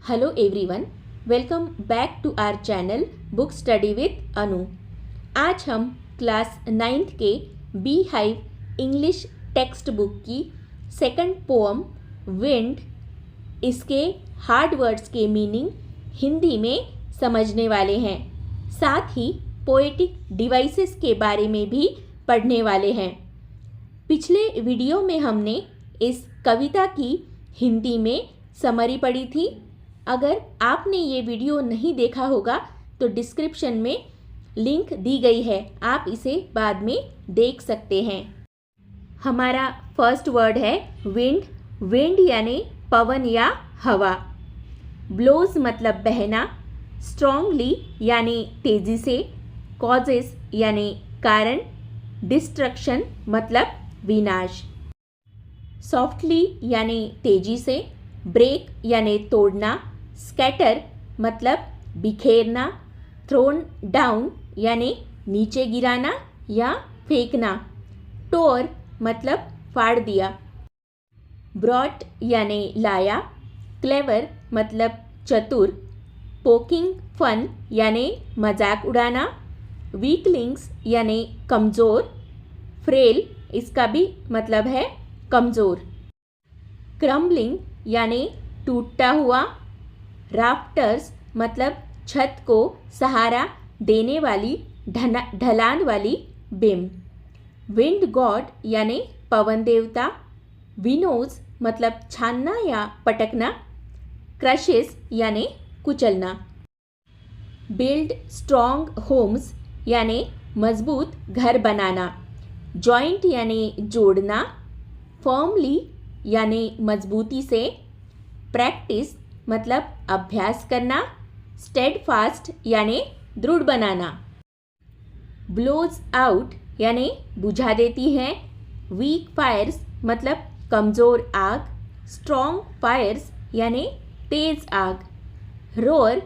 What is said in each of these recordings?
Hello everyone, welcome back to our channel Book Study with अनु। आज हम class 9th के bee hive English text book की second poem wind, इसके hard words के meaning Hindi में समझने वाले हैं। साथ ही पोएटिक डिवाइसेस के बारे में भी पढ़ने वाले हैं। पिछले वीडियो में हमने इस कविता की हिंदी में समरी पढ़ी थी। अगर आपने ये वीडियो नहीं देखा होगा तो डिस्क्रिप्शन में लिंक दी गई है, आप इसे बाद में देख सकते हैं। हमारा फर्स्ट वर्ड है विंड। विंड यानी पवन या हवा। ब्लोज मतलब बहना। स्ट्रॉन्गली यानी तेजी से। कॉजेस यानी कारण। डिस्ट्रक्शन मतलब विनाश। सॉफ्टली यानी तेजी से। ब्रेक यानी तोड़ना। स्कैटर मतलब बिखेरना। थ्रोन डाउन यानी नीचे गिराना या फेंकना। टोर मतलब फाड़ दिया। ब्रॉट यानी लाया। क्लेवर मतलब चतुर। पोकिंग फन यानी मजाक उड़ाना। वीकलिंग्स यानी कमज़ोर। फ्रेल इसका भी मतलब है कमज़ोर। क्रम्बलिंग यानी टूटता हुआ। राफ्टर्स मतलब छत को सहारा देने वाली ढलान वाली बीम। विंड गॉड यानी पवन देवता। विनोज मतलब छानना या पटकना। क्रशेस यानी कुचलना। बिल्ड स्ट्रॉन्ग होम्स यानी मजबूत घर बनाना। जॉइंट यानी जोड़ना। फर्मली यानी मजबूती से। प्रैक्टिस मतलब अभ्यास करना। स्टेडफास्ट यानी दृढ़ बनाना। ब्लोज आउट यानी बुझा देती हैं। वीक फायर्स मतलब कमज़ोर आग। स्ट्रॉन्ग फायर्स यानी तेज आग। रोर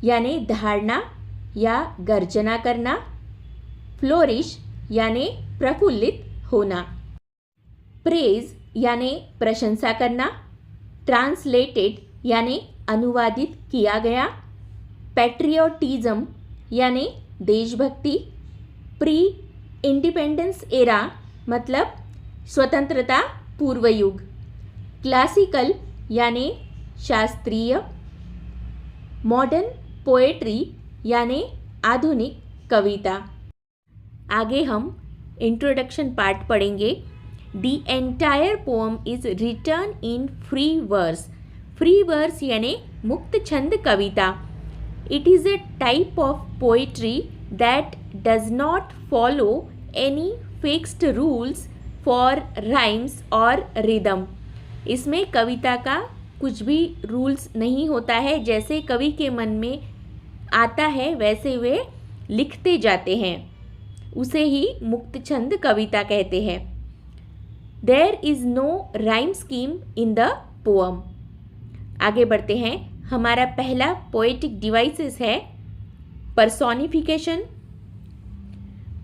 यानी दहाड़ना या गर्जना करना। फ्लोरिश यानी प्रफुल्लित होना। प्रेज यानी प्रशंसा करना। ट्रांसलेटेड यानी अनुवादित किया गया। पैट्रियोटिज्म यानी देशभक्ति। प्री इंडिपेंडेंस एरा मतलब स्वतंत्रता पूर्व युग। क्लासिकल यानी शास्त्रीय। मॉडर्न पोएट्री यानी आधुनिक कविता। आगे हम इंट्रोडक्शन पार्ट पढ़ेंगे। The entire poem is written in free verse. Free verse यानी मुक्त छंद कविता। It is a type of poetry that does not follow any fixed rules for rhymes or rhythm. इसमें कविता का कुछ भी रूल्स नहीं होता है, जैसे कवि के मन में आता है वैसे वे लिखते जाते हैं, उसे ही मुक्त छंद कविता कहते हैं। There is no rhyme scheme in the poem. आगे बढ़ते हैं। हमारा पहला पोएटिक डिवाइसेस है personification.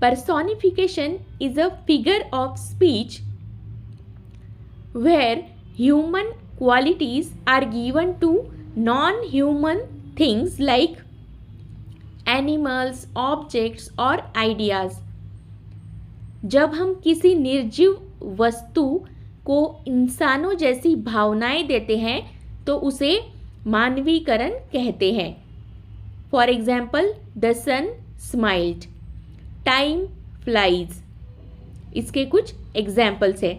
Personification is a figure of speech where human qualities are given to non-human things like animals, objects और ideas। जब हम किसी निर्जीव वस्तु को इंसानों जैसी भावनाएं देते हैं तो उसे मानवीकरण कहते हैं। For example, the sun smiled. Time flies. इसके कुछ एग्जाम्पल्स हैं।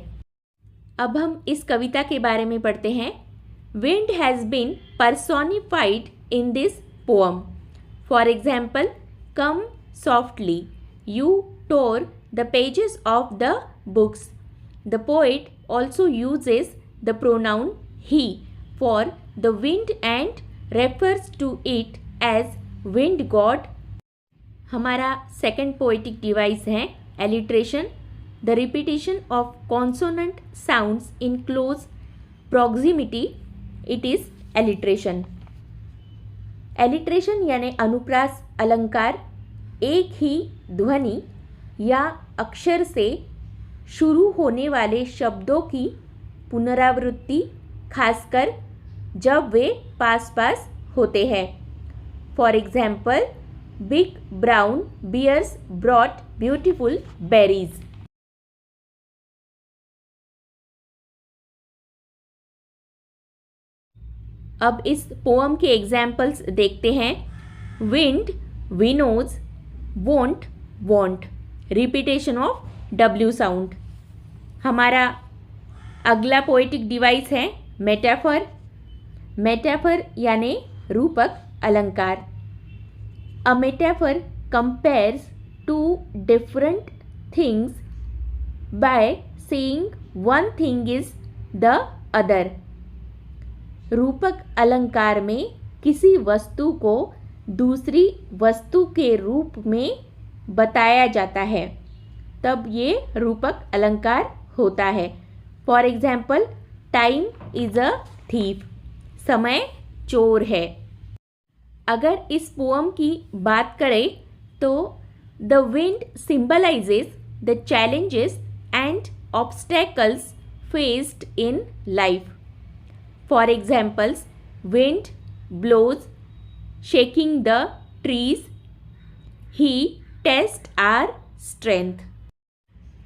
अब हम इस कविता के बारे में पढ़ते हैं। Wind has been personified in this poem. For example, come softly. You tore the pages of the books. The poet also uses the pronoun he for the wind and refers to it as wind god. हमारा second poetic device है alliteration. The repetition of consonant sounds in close proximity, it is alliteration. alliteration यानी अनुप्रास अलंकार एक ही ध्वनि या अक्षर से शुरू होने वाले शब्दों की पुनरावृत्ति, खासकर जब वे पास पास होते हैं। For example, big brown bears brought beautiful berries. अब इस पोअम के एग्जाम्पल्स देखते हैं। Wind, winnows, won't, want, repetition of W sound. हमारा अगला पोएटिक डिवाइस है मेटाफर। मेटाफर यानी रूपक अलंकार। A metaphor compares two different things by saying one thing is the other. रूपक अलंकार में किसी वस्तु को दूसरी वस्तु के रूप में बताया जाता है, तब ये रूपक अलंकार होता है। For example, time is a thief, समय चोर है। अगर इस पोअम की बात करें तो the wind symbolizes the challenges and obstacles faced in life. For examples, wind blows shaking the trees. He tests our strength.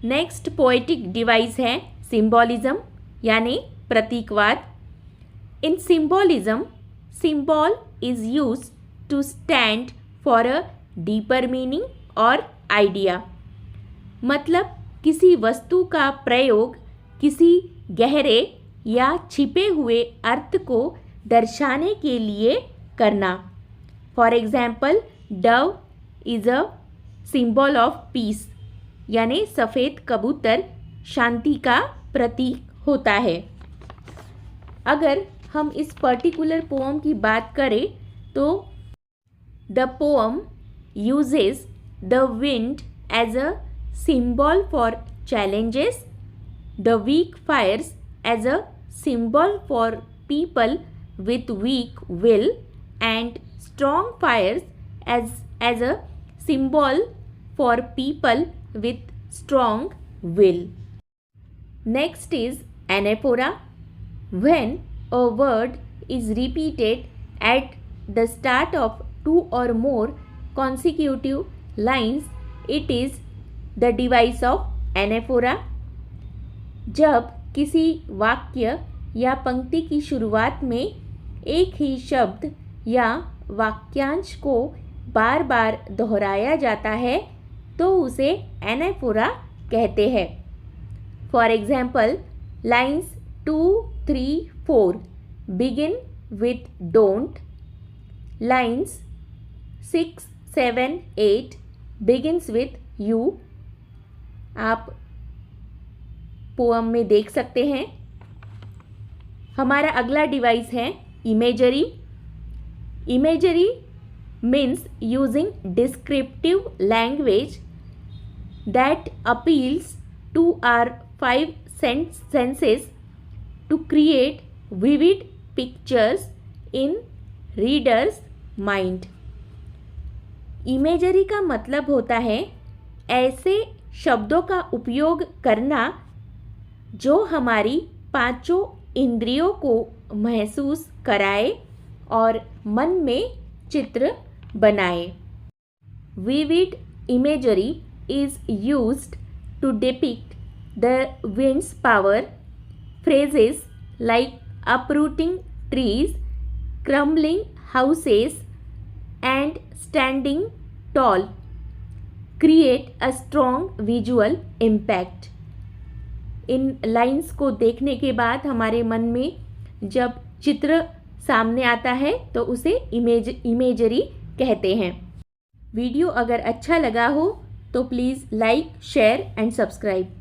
Next poetic device है सिम्बॉलिज्म यानी प्रतीकवाद। इन symbolism, symbol is used to stand for a deeper meaning और idea। मतलब किसी वस्तु का प्रयोग किसी गहरे या छिपे हुए अर्थ को दर्शाने के लिए करना। For example, Dove is a symbol of peace, यानी सफ़ेद कबूतर शांति का प्रतीक होता है। अगर हम इस पर्टिकुलर पोअम की बात करें तो the poem uses the wind as a symbol for challenges, the weak fires as a symbol for people with weak will, and strong fires as a symbol for people with strong will. Next is anaphora. When a word is repeated at the start of two or more consecutive lines, it is the device of anaphora. जब किसी वाक्य या पंक्ति की शुरुआत में एक ही शब्द या वाक्यांश को बार बार दोहराया जाता है तो उसे एनाफोरा कहते हैं। For example, lines 2, 3, 4 begin with don't, lines 6, 7, 8 begins with you. आप पोअम में देख सकते हैं। हमारा अगला डिवाइस है imagery. Imagery means using descriptive language that appeals to our 5 senses to create vivid pictures in readers mind. Imagery का मतलब होता है ऐसे शब्दों का उपयोग करना जो हमारी पांचों इंद्रियों को महसूस कराए और मन में चित्र बनाए। Vivid imagery is used to depict the wind's power. Phrases like uprooting trees, crumbling houses, and standing tall create a strong visual impact. In lines को देखने के बाद हमारे मन में जब चित्र सामने आता है तो उसे इमेजरी कहते हैं। वीडियो अगर अच्छा लगा हो तो please like, share and subscribe.